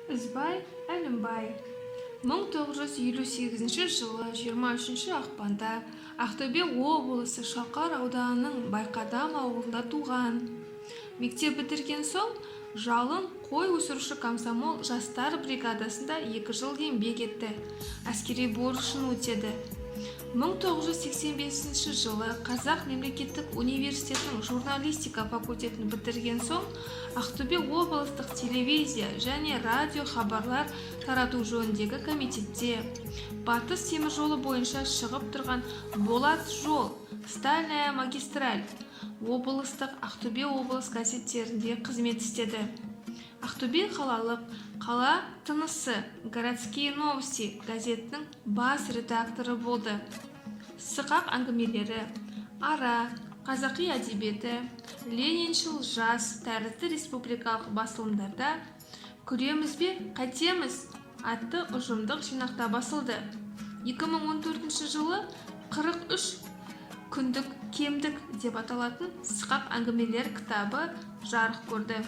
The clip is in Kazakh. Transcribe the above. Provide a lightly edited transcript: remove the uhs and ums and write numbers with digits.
Ізбай Әлімбай 1958 жылы 23 ақпанда Ақтөбе облысы Шалқар ауданының Байқадам ауылында туған. Мектеп бітірген соң жалын қой өсіруші комсомол жастар бригадасында 2 жыл еңбек етті. Әскери борышын өтеді. 1985 жылы Қазақ мемлекеттік университетінің журналистика факультетін бітірген соң Ақтөбе облыстық телевизия және радио хабарлар тарату жөніндегі комитетте, Батыс темір жолы бойынша шығып тұрған Болат жол, Стальная магистраль, облыстық Ақтөбе облыс газеттерінде қызмет істеді. Ақтөбе қалалық «Қала тынысы» городские новости газетінің бас редакторы болды. Сықақ әңгімелері, ара, қазақи әдебиеті, лениншіл жас тәрізді республикалық басылымдарда «Көреміз бе, қайтеміз» атты ұжымдық жинақта басылды. 2014 жылы 43 күндік кемдік деп аталатын Сықақ әңгімелер кітабы жарық көрді.